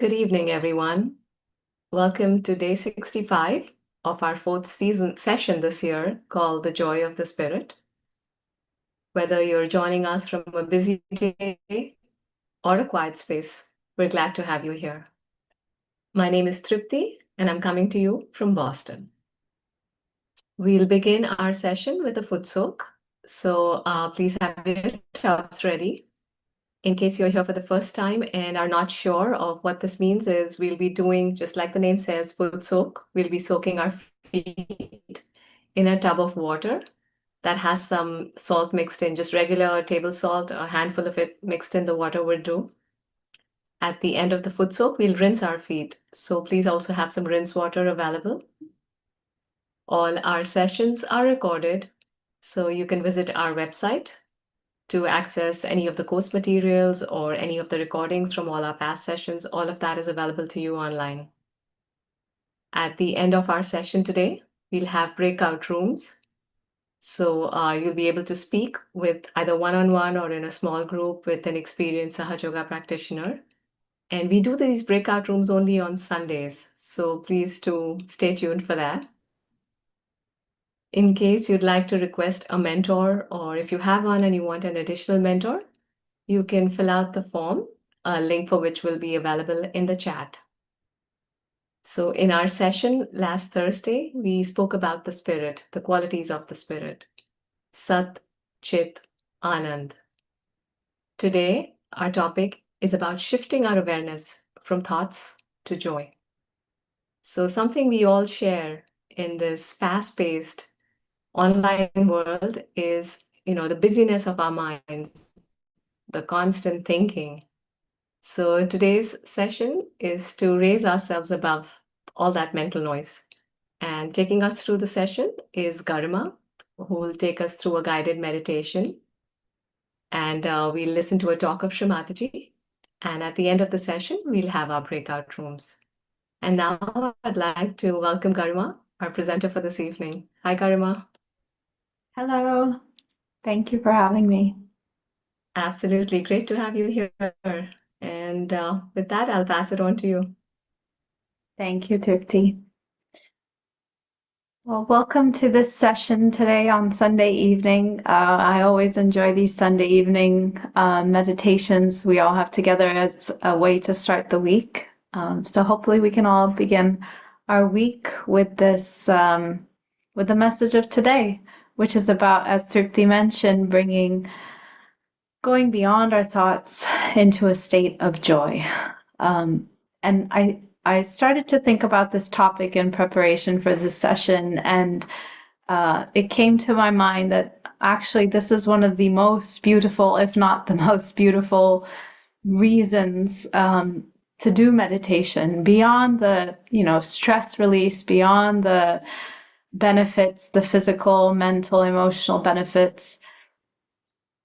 Good evening, everyone. Welcome to day 65 of our fourth session this year called The Joy of the Spirit. Whether you're joining us from a busy day or a quiet space, we're glad to have you here. My name is Tripti, and I'm coming to you from Boston. We'll begin our session with a foot soak. So please have your tubs ready. In case you're here for the first time and are not sure of what this means, is we'll be doing, just like the name says, foot soak. We'll be soaking our feet in a tub of water that has some salt mixed in, just regular table salt, a handful of it mixed in the water would do. At the end of the foot soak, we'll rinse our feet. So please also have some rinse water available. All our sessions are recorded, so you can visit our website to access any of the course materials or any of the recordings from all our past sessions. All of that is available to you online. At the end of our session today, we'll have breakout rooms. So you'll be able to speak with either one-on-one or in a small group with an experienced Sahaja Yoga practitioner. And we do these breakout rooms only on Sundays, so please do stay tuned for that. In case you'd like to request a mentor, or if you have one and you want an additional mentor, you can fill out the form, a link for which will be available in the chat. So in our session last Thursday, we spoke about the spirit, the qualities of the spirit, Sat, Chit, Anand. Today, our topic is about shifting our awareness from thoughts to joy. So something we all share in this fast-paced online world is, the busyness of our minds, the constant thinking. So today's session is to raise ourselves above all that mental noise. And taking us through the session is Garima, who will take us through a guided meditation. And we'll listen to a talk of Shri Mataji. And at the end of the session, we'll have our breakout rooms. And now I'd like to welcome Garima, our presenter for this evening. Hi, Garima. Hello. Thank you for having me. Absolutely. Great to have you here. And with that, I'll pass it on to you. Thank you, Tripti. Well, welcome to this session today on Sunday evening. I always enjoy these Sunday evening meditations we all have together as a way to start the week. So hopefully we can all begin our week with this, with the message of today, which is about, as Tripti mentioned, going beyond our thoughts into a state of joy. And I started to think about this topic in preparation for this session, and it came to my mind that actually this is one of the most beautiful, if not the most beautiful, reasons to do meditation, beyond the stress release, beyond the benefits, the physical, mental, emotional benefits.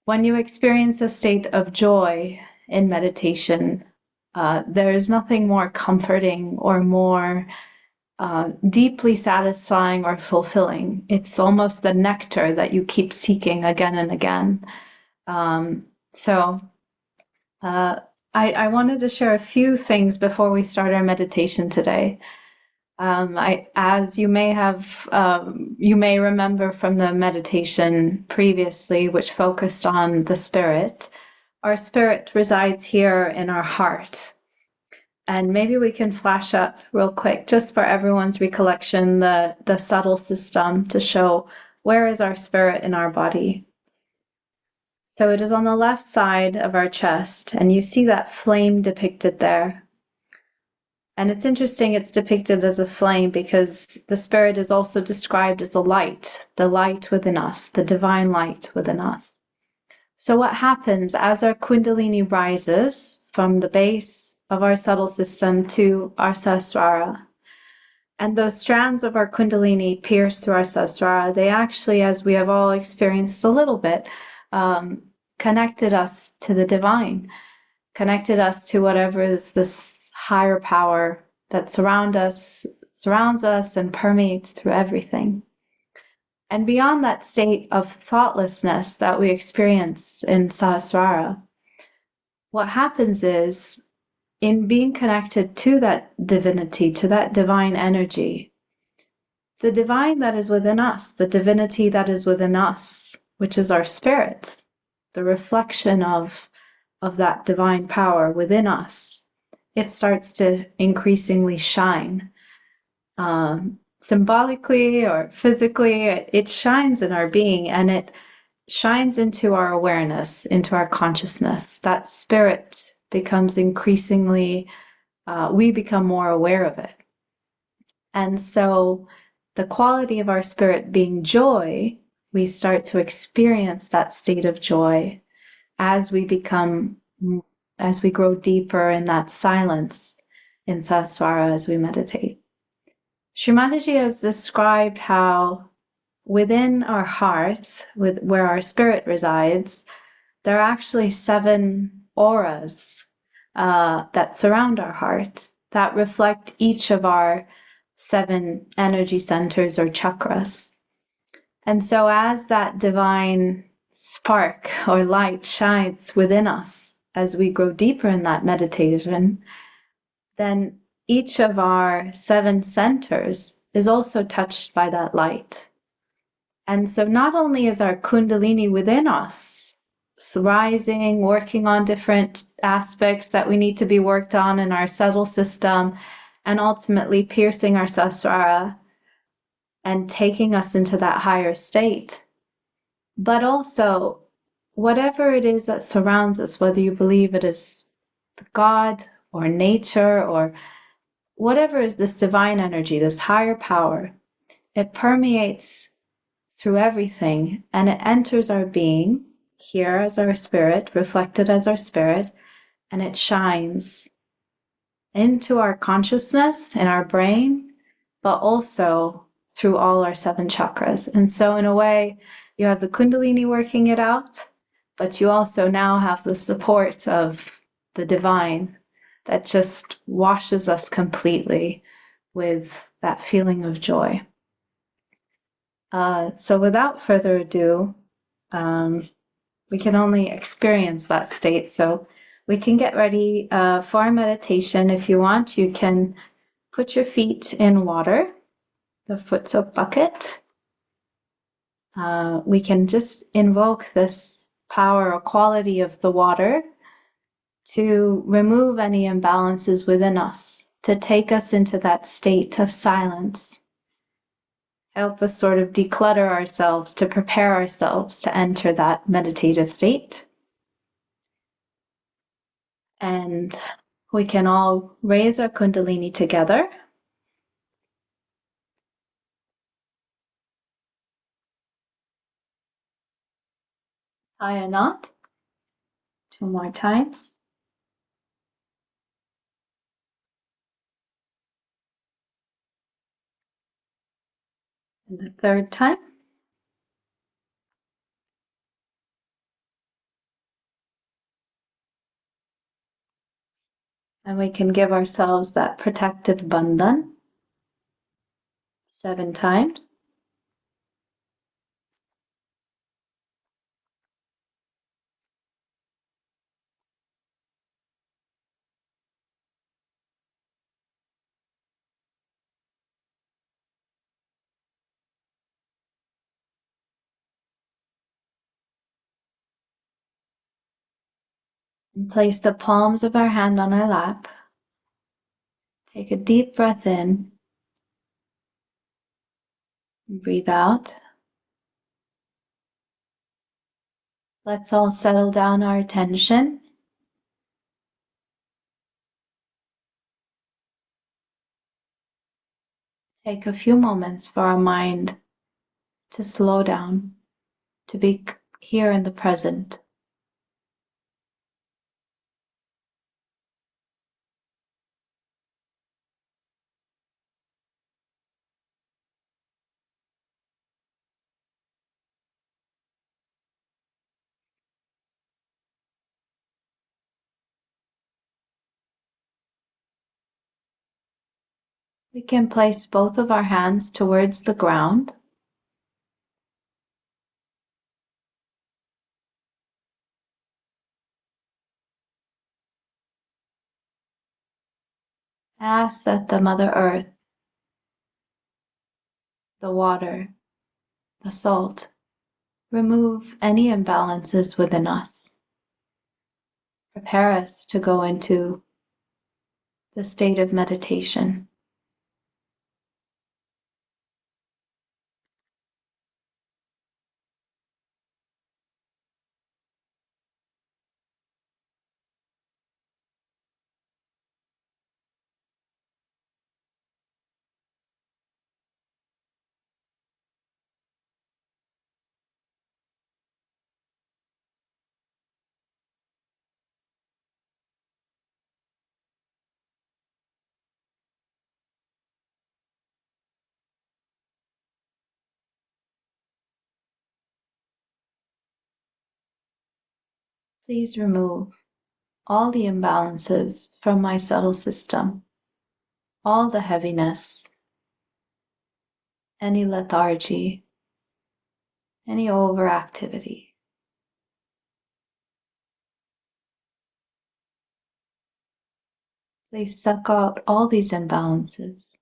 When you experience a state of joy in meditation, there is nothing more comforting or more deeply satisfying or fulfilling. It's almost the nectar that you keep seeking again and again. I wanted to share a few things before we start our meditation today. As you may remember from the meditation previously, which focused on the spirit, our spirit resides here in our heart. And maybe we can flash up real quick, just for everyone's recollection, the subtle system to show where is our spirit in our body. So it is on the left side of our chest, and you see that flame depicted there. And it's interesting it's depicted as a flame because the spirit is also described as the light within us, the divine light within us. So what happens as our Kundalini rises from the base of our subtle system to our Sahasrara, and those strands of our Kundalini pierce through our Sahasrara, they actually, as we have all experienced a little bit, connected us to the divine, connected us to whatever is this higher power that surrounds us and permeates through everything. And beyond that state of thoughtlessness that we experience in Sahasrara, what happens is, in being connected to that divinity, to that divine energy, the divine that is within us, the divinity that is within us, which is our spirit, the reflection of that divine power within us, it starts to increasingly shine. Symbolically or physically, it shines in our being, and it shines into our awareness, into our consciousness. That spirit becomes increasingly, we become more aware of it. And so the quality of our spirit being joy, we start to experience that state of joy as we grow deeper in that silence in Sahasrara as we meditate. Shri Mataji has described how within our hearts, where our spirit resides, there are actually 7 auras that surround our heart that reflect each of our 7 energy centers or chakras. And so as that divine spark or light shines within us as we grow deeper in that meditation, then each of our 7 centers is also touched by that light. And so not only is our Kundalini within us rising, working on different aspects that we need to be worked on in our subtle system, and ultimately piercing our Sahasrara and taking us into that higher state, but also whatever it is that surrounds us, whether you believe it is God or nature or whatever is this divine energy, this higher power, it permeates through everything, and it enters our being here as our spirit, reflected as our spirit, and it shines into our consciousness in our brain, but also through all our 7 chakras. And so in a way, you have the Kundalini working it out, but you also now have the support of the divine that just washes us completely with that feeling of joy. So without further ado, we can only experience that state. So we can get ready for our meditation. If you want, you can put your feet in water, the foot soak bucket. We can just invoke this power or quality of the water to remove any imbalances within us, to take us into that state of silence. Help us sort of declutter ourselves to prepare ourselves to enter that meditative state. And we can all raise our Kundalini together. Tie a knot. 2 more times. And the 3rd time. And we can give ourselves that protective bandhan 7 times. And place the palms of our hand on our lap. Take a deep breath in. And breathe out. Let's all settle down our attention. Take a few moments for our mind to slow down, to be here in the present. We can place both of our hands towards the ground. Ask that the Mother Earth, the water, the salt, remove any imbalances within us. Prepare us to go into the state of meditation. Please remove all the imbalances from my subtle system, all the heaviness, any lethargy, any overactivity. Please suck out all these imbalances.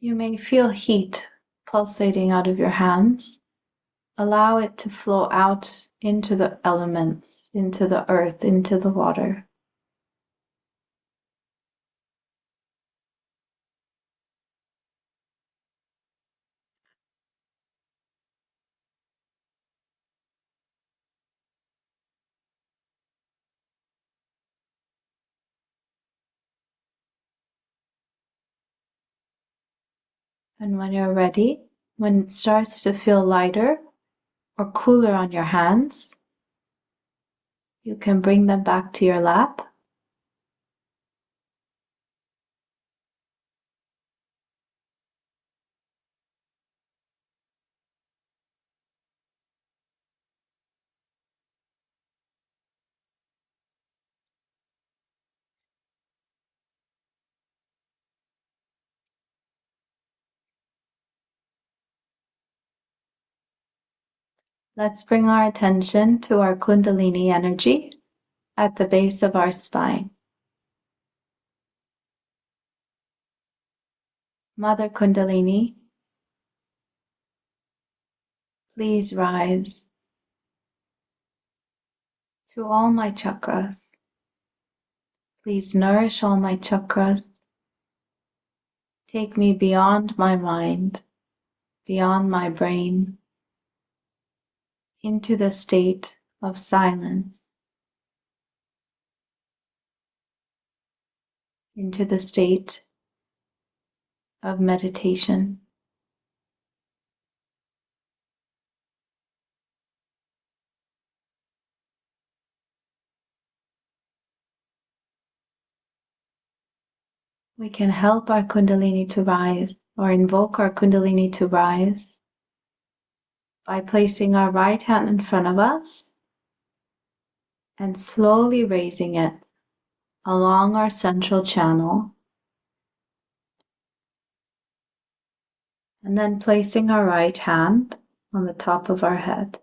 You may feel heat pulsating out of your hands. Allow it to flow out into the elements, into the earth, into the water. And when you're ready, when it starts to feel lighter or cooler on your hands, you can bring them back to your lap. Let's bring our attention to our Kundalini energy at the base of our spine. Mother Kundalini, please rise through all my chakras. Please nourish all my chakras. Take me beyond my mind, beyond my brain, into the state of silence, into the state of meditation. We can help our Kundalini to rise or invoke our Kundalini to rise by placing our right hand in front of us and slowly raising it along our central channel, and then placing our right hand on the top of our head.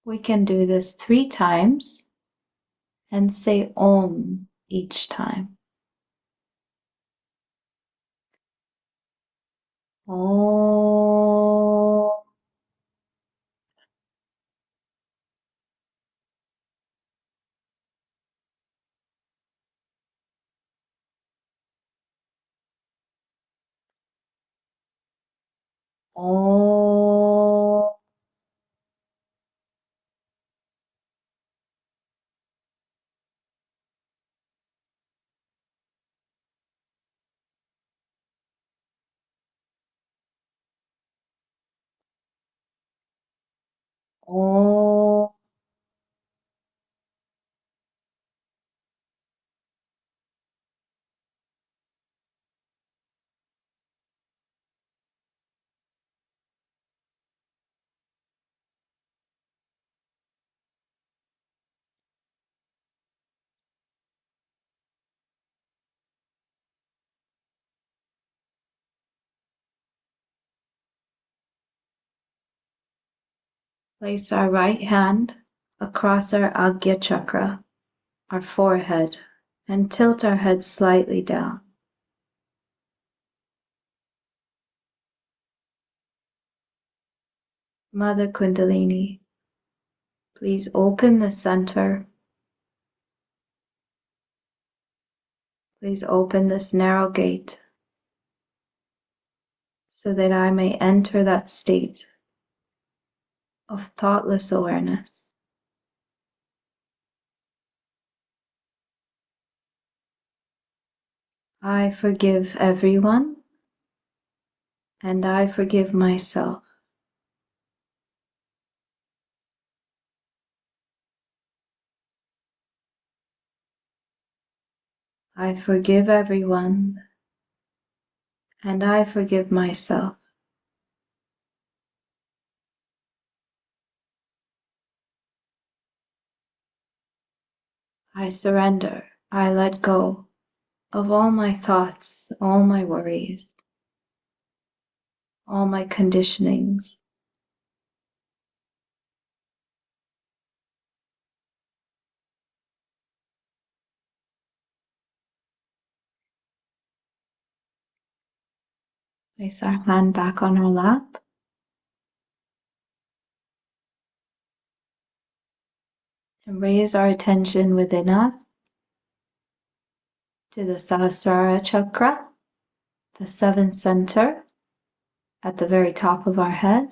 We can do this 3 times and say Om each time. Om. Om. Om. Place our right hand across our Agya chakra, our forehead, and tilt our head slightly down. Mother Kundalini, please open the center. Please open this narrow gate so that I may enter that state of thoughtless awareness. I forgive everyone, and I forgive myself. I forgive everyone, and I forgive myself. I surrender, I let go of all my thoughts, all my worries, all my conditionings. Place our hand back on our lap. And raise our attention within us to the Sahasrara chakra, the seventh center at the very top of our head.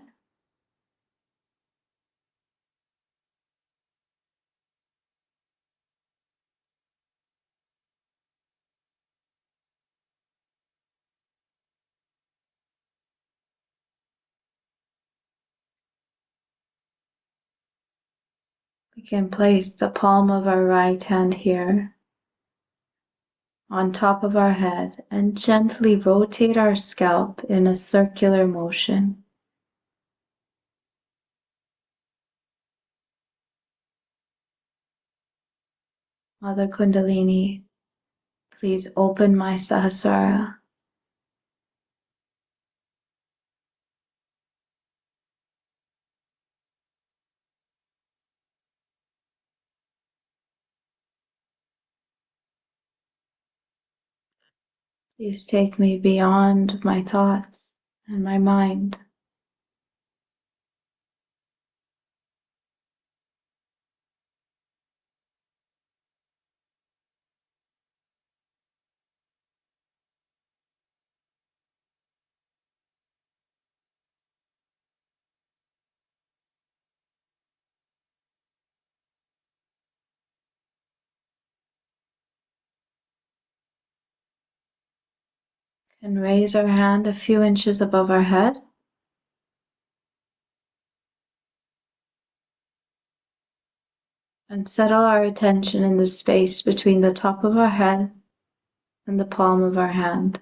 We can place the palm of our right hand here on top of our head and gently rotate our scalp in a circular motion. Mother Kundalini, please open my Sahasrara. Please take me beyond my thoughts and my mind. And raise our hand a few inches above our head. And settle our attention in the space between the top of our head and the palm of our hand.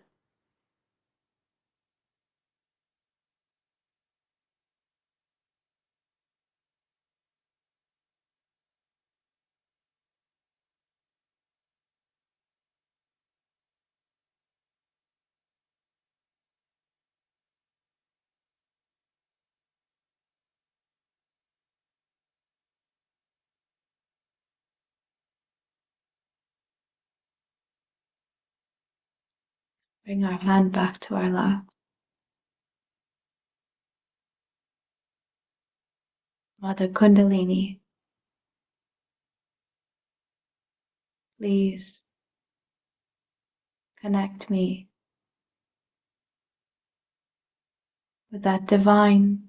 Bring our hand back to our lap. Mother Kundalini, please connect me with that divine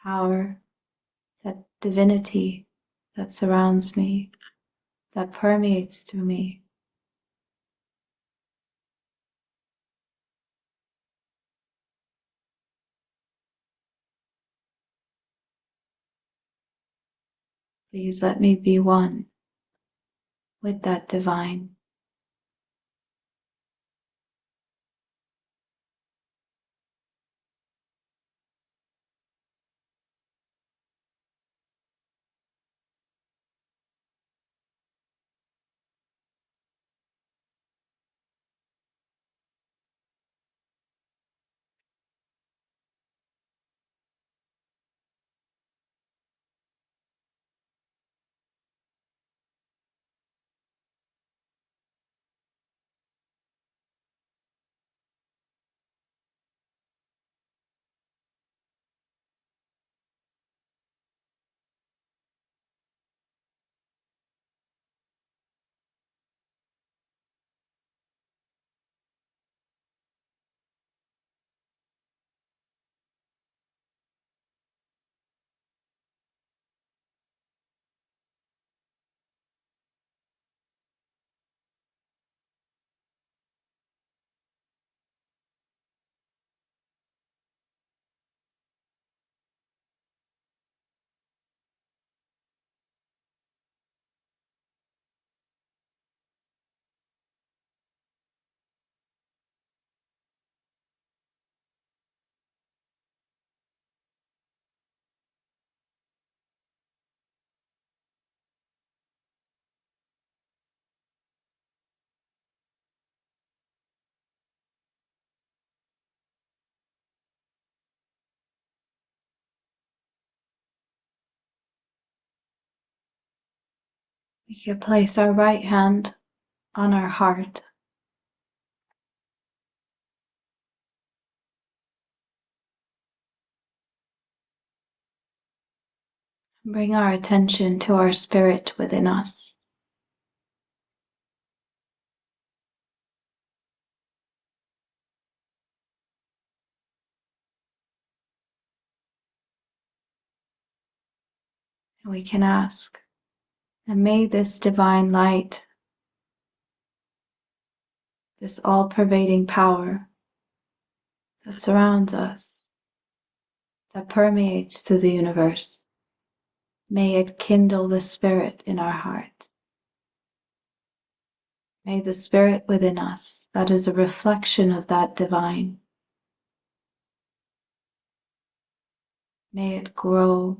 power, that divinity that surrounds me, that permeates through me. Please let me be one with that divine. We can place our right hand on our heart. Bring our attention to our spirit within us. And we can ask, and may this divine light, this all-pervading power that surrounds us, that permeates through the universe, may it kindle the spirit in our hearts. May the spirit within us, that is a reflection of that divine, may it grow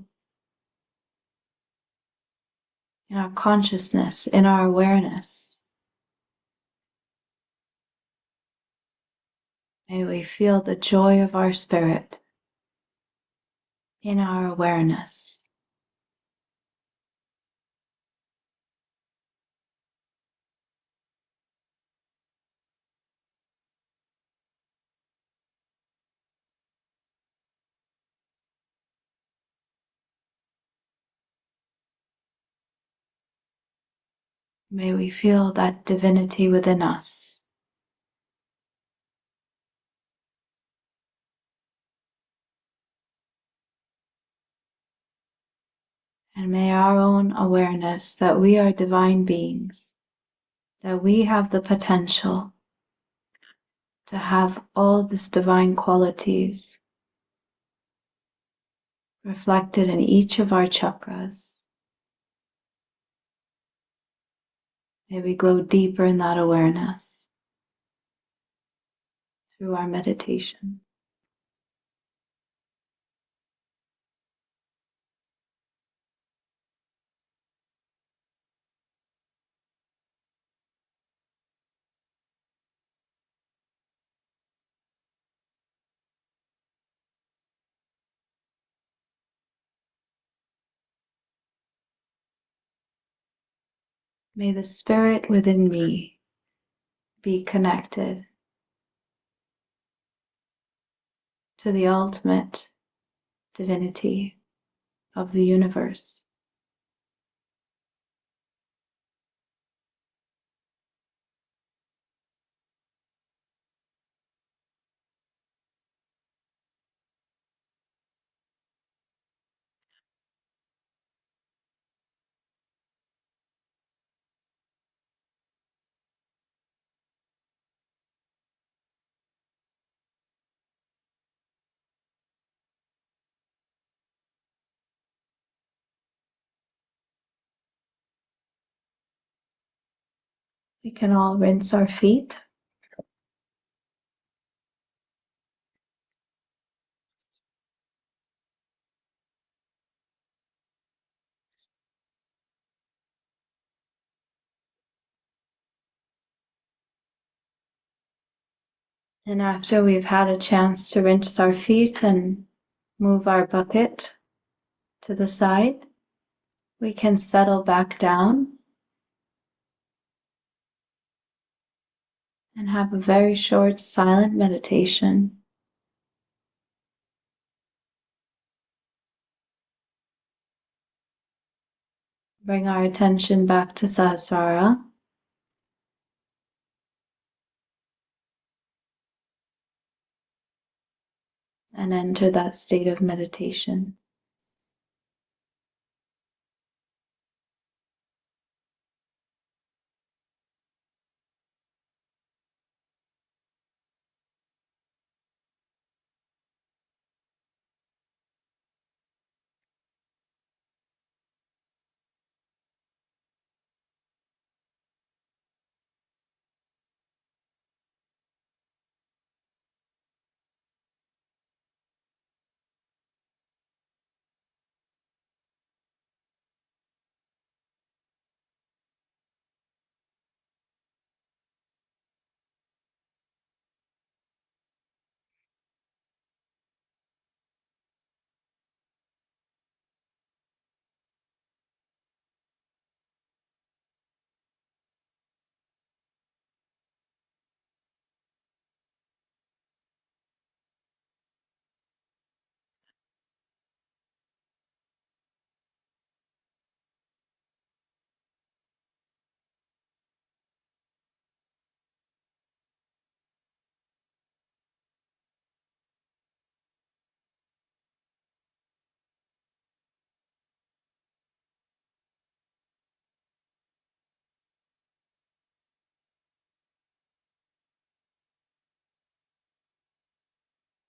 in our consciousness, in our awareness. May we feel the joy of our spirit in our awareness. May we feel that divinity within us. And may our own awareness that we are divine beings, that we have the potential to have all these divine qualities reflected in each of our chakras. May we grow deeper in that awareness through our meditation. May the spirit within me be connected to the ultimate divinity of the universe. We can all rinse our feet. And after we've had a chance to rinse our feet and move our bucket to the side, we can settle back down and have a very short silent meditation. Bring our attention back to Sahasrara. And enter that state of meditation.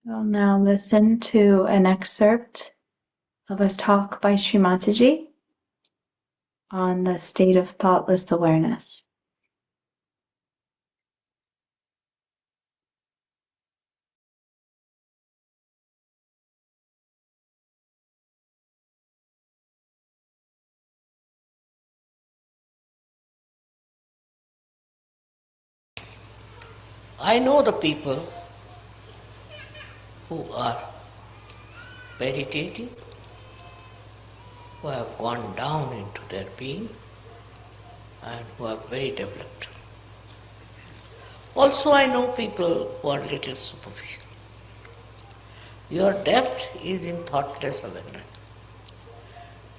We'll now listen to an excerpt of a talk by Shri Mataji on the state of thoughtless awareness. I know the people who are meditating, who have gone down into their being and who are very developed. Also, I know people who are little superficial. Your depth is in thoughtless awareness.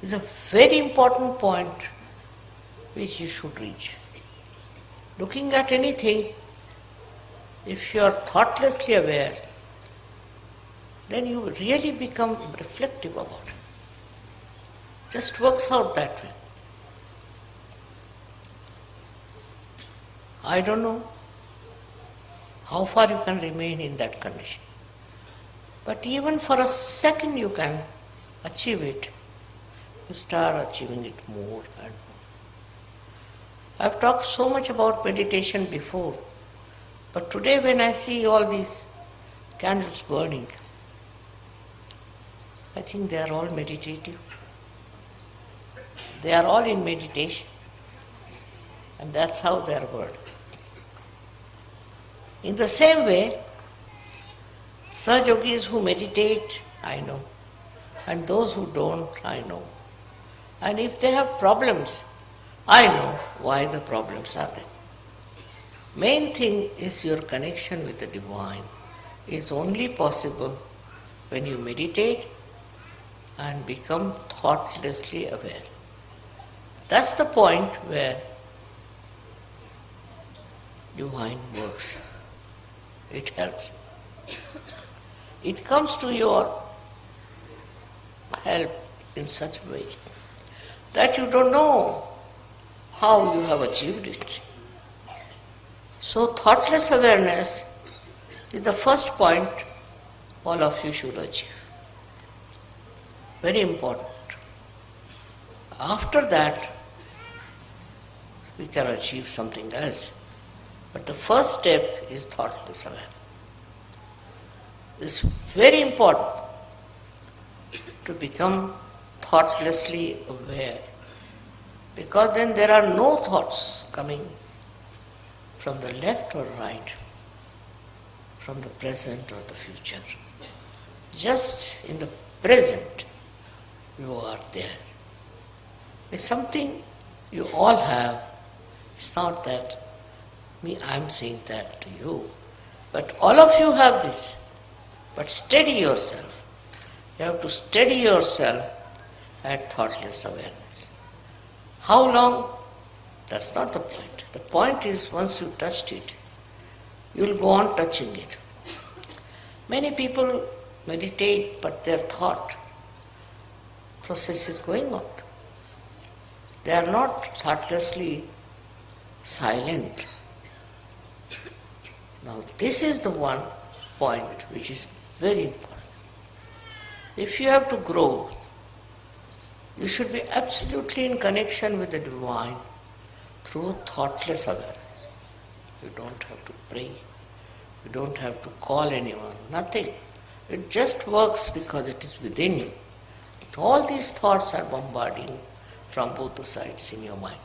It's a very important point which you should reach. Looking at anything, if you are thoughtlessly aware, then you really become reflective about it. Just works out that way. I don't know how far you can remain in that condition. But even for a second you can achieve it. You start achieving it more and more. I've talked so much about meditation before, but today when I see all these candles burning, I think they are all meditative. They are all in meditation, and that's how they are burning. In the same way, Sahaja Yogis who meditate, I know, and those who don't, I know. And if they have problems, I know why the problems are there. Main thing is your connection with the Divine is only possible when you meditate and become thoughtlessly aware. That's the point where Divine works. It helps. It comes to your help in such a way that you don't know how you have achieved it. So thoughtless awareness is the first point all of you should achieve. Very important. After that, we can achieve something else. But the first step is thoughtless awareness. It's very important to become thoughtlessly aware, because then there are no thoughts coming from the left or right, from the present or the future. Just in the present, you are there. It's something you all have. It's not that I'm saying that to you, but all of you have this. But steady yourself. You have to steady yourself at thoughtless awareness. How long? That's not the point. The point is once you touched it, you will go on touching it. Many people meditate, but their thought process is going on. They are not thoughtlessly silent. Now this is the one point which is very important. If you have to grow, you should be absolutely in connection with the Divine through thoughtless awareness. You don't have to pray. You don't have to call anyone. Nothing. It just works because it is within you. All these thoughts are bombarding from both the sides in your mind.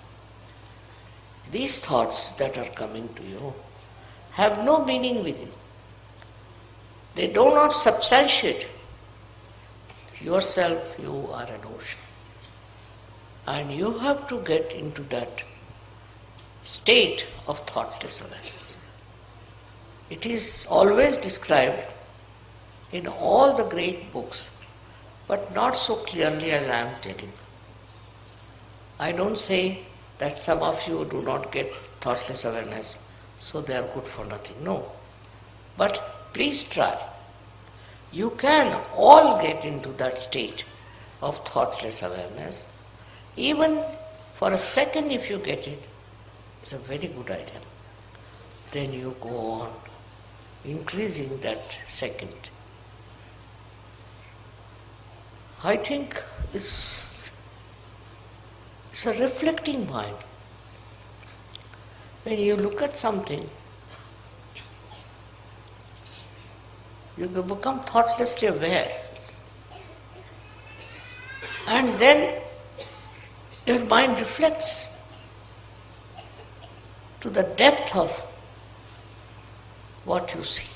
These thoughts that are coming to you have no meaning with you. They do not substantiate yourself. You are an ocean. And you have to get into that state of thoughtless awareness. It is always described in all the great books, but not so clearly as I am telling you. I don't say that some of you do not get thoughtless awareness, so they are good for nothing. No. But please try. You can all get into that state of thoughtless awareness. Even for a second if you get it, it's a very good idea. Then you go on increasing that second I think it's, it's a reflecting mind. When you look at something, you become thoughtlessly aware. And then your mind reflects to the depth of what you see.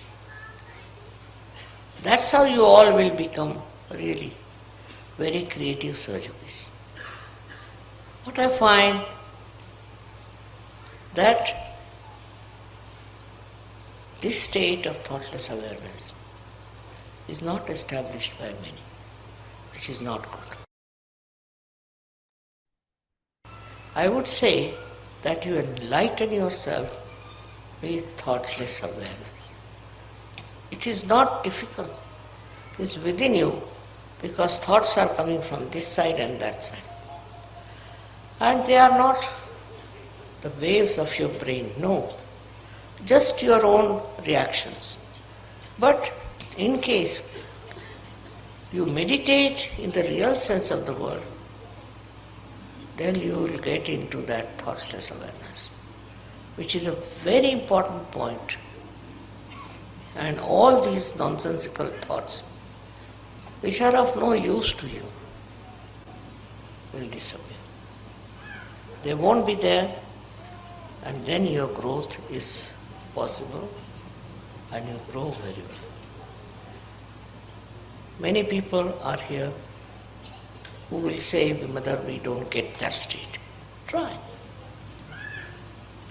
That's how you all will become really very creative surgeons. What I find that this state of thoughtless awareness is not established by many, which is not good. I would say that you enlighten yourself with thoughtless awareness. It is not difficult. It is within you because thoughts are coming from this side and that side. And they are not the waves of your brain, no, just your own reactions. But in case you meditate in the real sense of the word, then you will get into that thoughtless awareness, which is a very important point. And all these nonsensical thoughts, which are of no use to you, will disappear. They won't be there, and then your growth is possible and you grow very well. Many people are here who will say, Mother, we don't get that state. Try.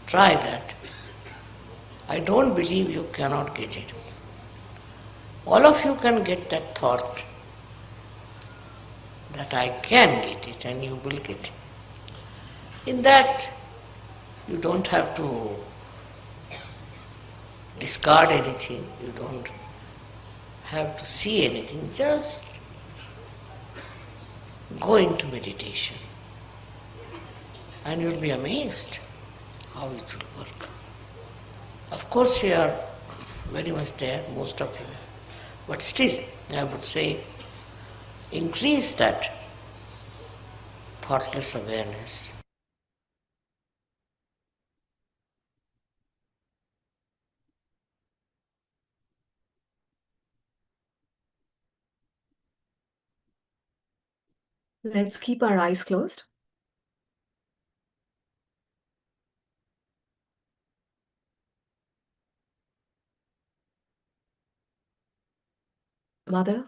Try that. I don't believe you cannot get it. All of you can get that thought that I can get it and you will get it. In that, you don't have to discard anything, you don't have to see anything, just go into meditation and you'll be amazed how it will work. Of course, you are very much there, most of you, but still, I would say, increase that thoughtless awareness. Let's keep our eyes closed. Mother,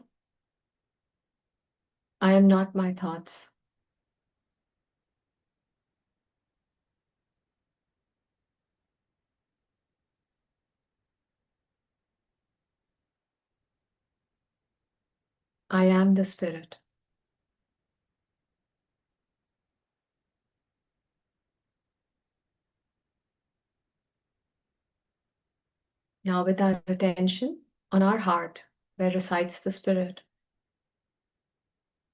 I am not my thoughts. I am the spirit. Now, with our attention on our heart, where resides the spirit,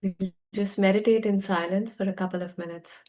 we just meditate in silence for a couple of minutes.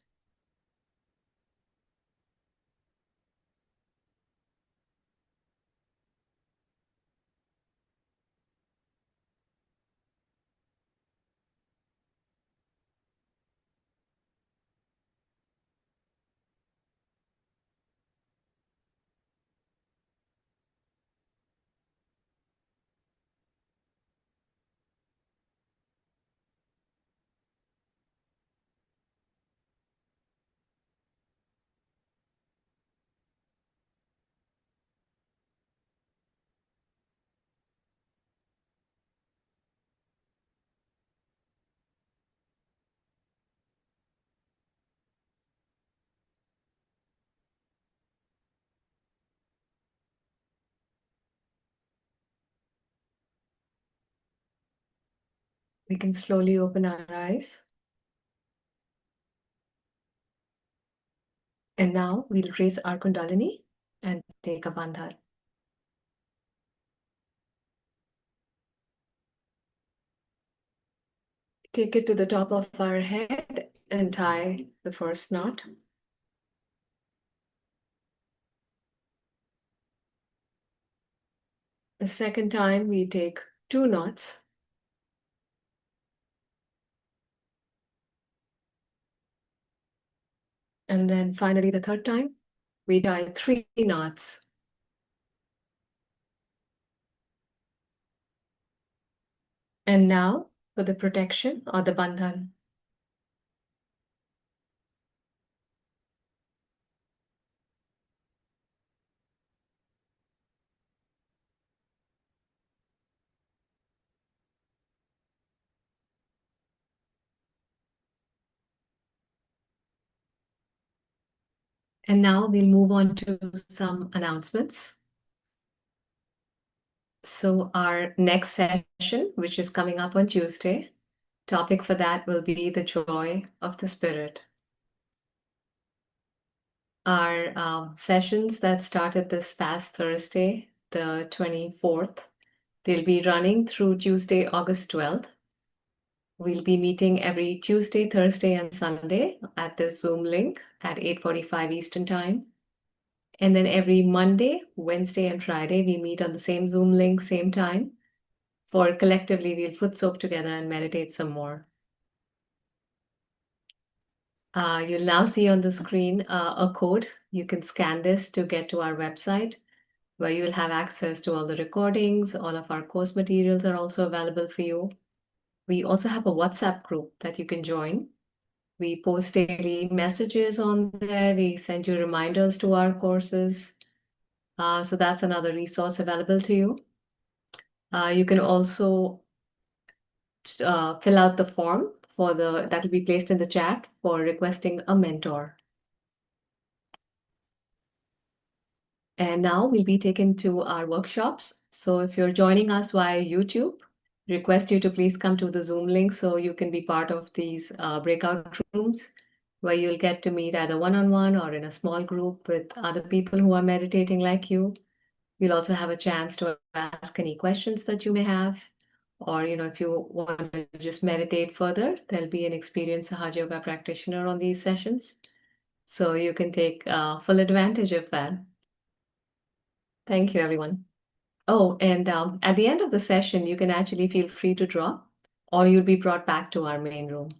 We can slowly open our eyes. And now we'll raise our Kundalini and take a bandhar. Take it to the top of our head and tie the first knot. The second time we take 2 knots. And then finally, the third time, we tie 3 knots. And now for the protection or the bandhan. And now we'll move on to some announcements. So our next session, which is coming up on Tuesday, topic for that will be the joy of the spirit. Our sessions that started this past Thursday, the 24th, they'll be running through Tuesday, August 12th. We'll be meeting every Tuesday, Thursday, and Sunday at this Zoom link at 8:45 Eastern Time. And then every Monday, Wednesday, and Friday, we meet on the same Zoom link, same time. For collectively, we'll foot soak together and meditate some more. You'll now see on the screen a code. You can scan this to get to our website, where you'll have access to all the recordings. All of our course materials are also available for you. We also have a WhatsApp group that you can join. We post daily messages on there. We send you reminders to our courses. So that's another resource available to you. You can also fill out the form that will be placed in the chat for requesting a mentor. And now we'll be taken to our workshops. So if you're joining us via YouTube, request you to please come to the Zoom link so you can be part of these breakout rooms where you'll get to meet either one-on-one or in a small group with other people who are meditating like you. You'll also have a chance to ask any questions that you may have. Or, if you want to just meditate further, there'll be an experienced Sahaja Yoga practitioner on these sessions. So you can take full advantage of that. Thank you, everyone. Oh, and at the end of the session, you can actually feel free to drop, or you'll be brought back to our main room.